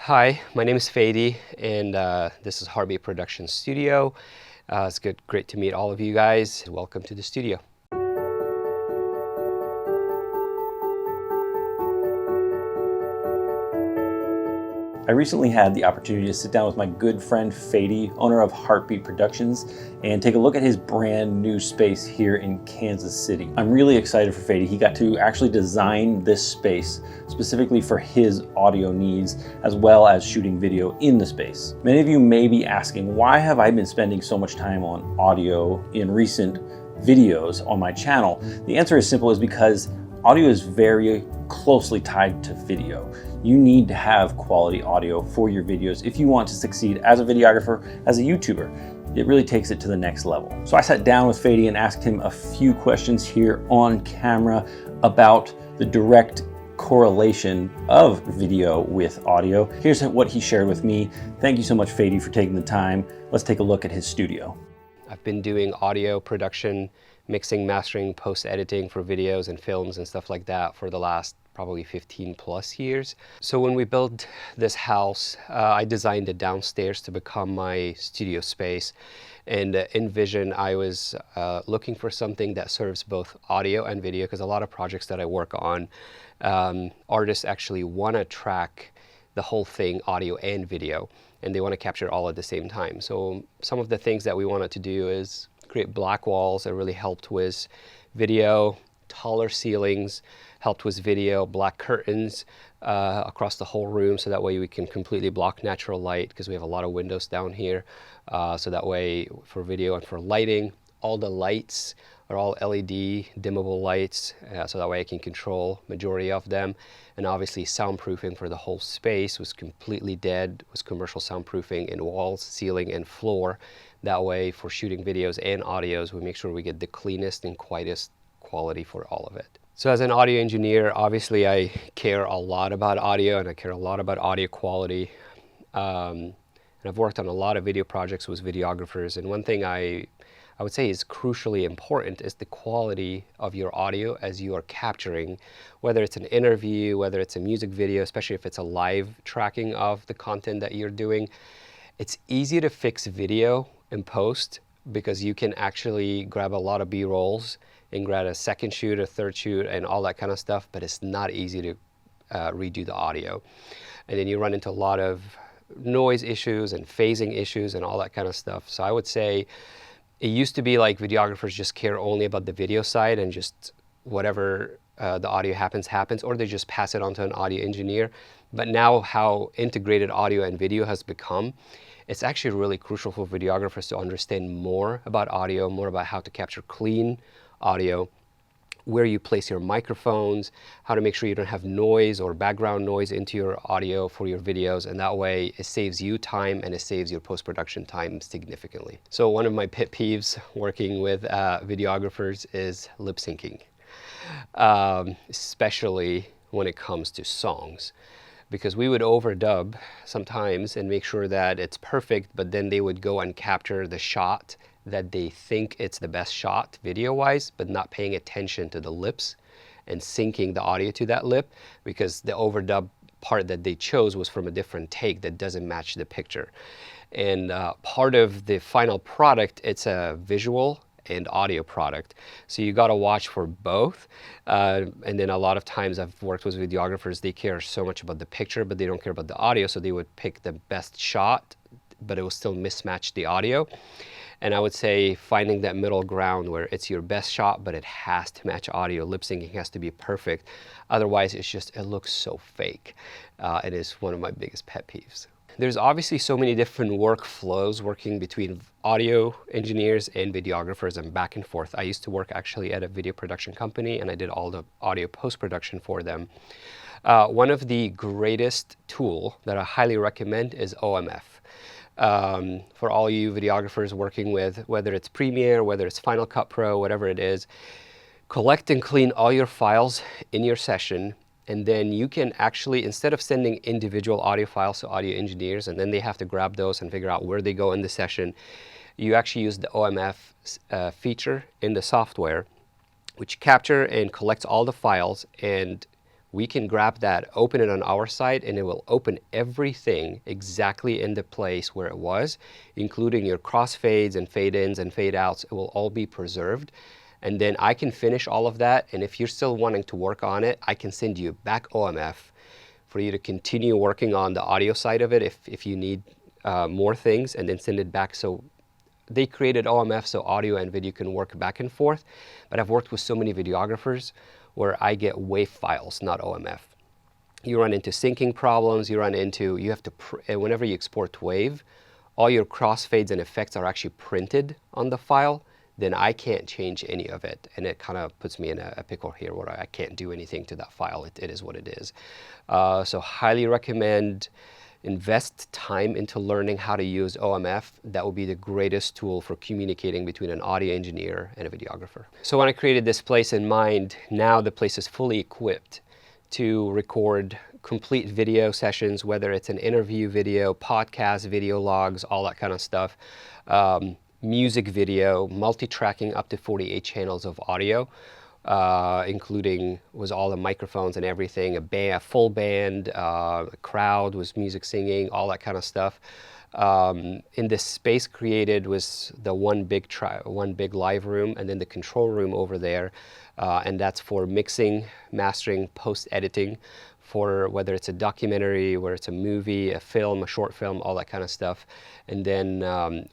Hi, my name is Fady, and this is Heartbeat Production Studio. It's great to meet all of you guys. Welcome to the studio. I recently had the opportunity to sit down with my good friend Fady, owner of Heartbeat Productions, and take a look at his brand new space here in Kansas City. I'm really excited for Fady. He got to actually design this space specifically for his audio needs, as well as shooting video in the space. Many of you may be asking, why have I been spending so much time on audio in recent videos on my channel? The answer is simple, is because audio is very closely tied to video. You need to have quality audio for your videos if you want to succeed as a videographer, as a YouTuber. It really takes it to the next level. So I sat down with Fady and asked him a few questions here on camera about the direct correlation of video with audio. Here's what he shared with me. Thank you so much, Fady, for taking the time. Let's take a look at his studio. I've been doing audio production, mixing, mastering, post-editing for videos and films and stuff like that for the last probably 15 plus years. So when we built this house, I designed it downstairs to become my studio space. And in Vision, I was looking for something that serves both audio and video, because a lot of projects that I work on, artists actually want to track the whole thing, audio and video, and they want to capture it all at the same time. So some of the things that we wanted to do is create black walls that really helped with video, taller ceilings, helped with video, black curtains across the whole room, so that way we can completely block natural light, because we have a lot of windows down here. So that way for video and for lighting, all the lights are all LED dimmable lights, so that way I can control majority of them. And obviously soundproofing for the whole space was completely dead, was commercial soundproofing in walls, ceiling, and floor. That way for shooting videos and audios, we make sure we get the cleanest and quietest quality for all of it. So as an audio engineer, obviously I care a lot about audio, and I care a lot about audio quality. And I've worked on a lot of video projects with videographers, and one thing I would say is crucially important is the quality of your audio as you are capturing, whether it's an interview, whether it's a music video, especially if it's a live tracking of the content that you're doing. It's easy to fix video in post, because you can actually grab a lot of B-rolls and grab a second shoot, a third shoot, and all that kind of stuff, but it's not easy to redo the audio. And then you run into a lot of noise issues and phasing issues and all that kind of stuff. So I would say it used to be like videographers just care only about the video side, and just whatever the audio happens, or they just pass it on to an audio engineer. But now how integrated audio and video has become, it's actually really crucial for videographers to understand more about audio, more about how to capture clean audio, where you place your microphones, how to make sure you don't have noise or background noise into your audio for your videos, and that way it saves you time and it saves your post-production time significantly. So one of my pet peeves working with videographers is lip syncing, especially when it comes to songs, because we would overdub sometimes and make sure that it's perfect, but then they would go and capture the shot that they think it's the best shot video-wise, but not paying attention to the lips and syncing the audio to that lip, because the overdub part that they chose was from a different take that doesn't match the picture. And part of the final product, it's a visual and audio product. So you gotta watch for both. And then a lot of times I've worked with videographers, they care so much about the picture, but they don't care about the audio, so they would pick the best shot, but it will still mismatch the audio. And I would say finding that middle ground where it's your best shot, but it has to match audio. Lip syncing has to be perfect. Otherwise, it looks so fake. It is one of my biggest pet peeves. There's obviously so many different workflows working between audio engineers and videographers, and back and forth. I used to work actually at a video production company, and I did all the audio post-production for them. One of the greatest tool that I highly recommend is OMF. For all you videographers working with, whether it's Premiere, whether it's Final Cut Pro, whatever it is, collect and clean all your files in your session, and then you can actually, instead of sending individual audio files to audio engineers, and then they have to grab those and figure out where they go in the session, you actually use the OMF feature in the software, which capture and collects all the files, and we can grab that, open it on our side, and it will open everything exactly in the place where it was, including your crossfades and fade-ins and fade-outs. It will all be preserved. And then I can finish all of that, and if you're still wanting to work on it, I can send you back OMF for you to continue working on the audio side of it if you need more things, and then send it back. So they created OMF so audio and video can work back and forth, but I've worked with so many videographers where I get WAV files, not OMF. You run into syncing problems, you have to, whenever you export WAV, all your crossfades and effects are actually printed on the file, then I can't change any of it. And it kind of puts me in a pickle here where I can't do anything to that file. It is what it is. So highly recommend invest time into learning how to use OMF. That will be the greatest tool for communicating between an audio engineer and a videographer. So when I created this place in mind, now the place is fully equipped to record complete video sessions, whether it's an interview video, podcast, video logs, all that kind of stuff. Music video, multi-tracking up to 48 channels of audio, including all the microphones and everything, a full band, a crowd was music singing, all that kind of stuff. In this space created was the one big live room, and then the control room over there, and that's for mixing, mastering, post-editing, for whether it's a documentary, whether it's a movie, a film, a short film, all that kind of stuff. And then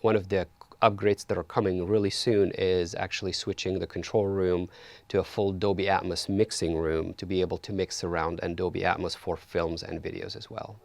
one of the upgrades that are coming really soon is actually switching the control room to a full Dolby Atmos mixing room to be able to mix surround and Dolby Atmos for films and videos as well.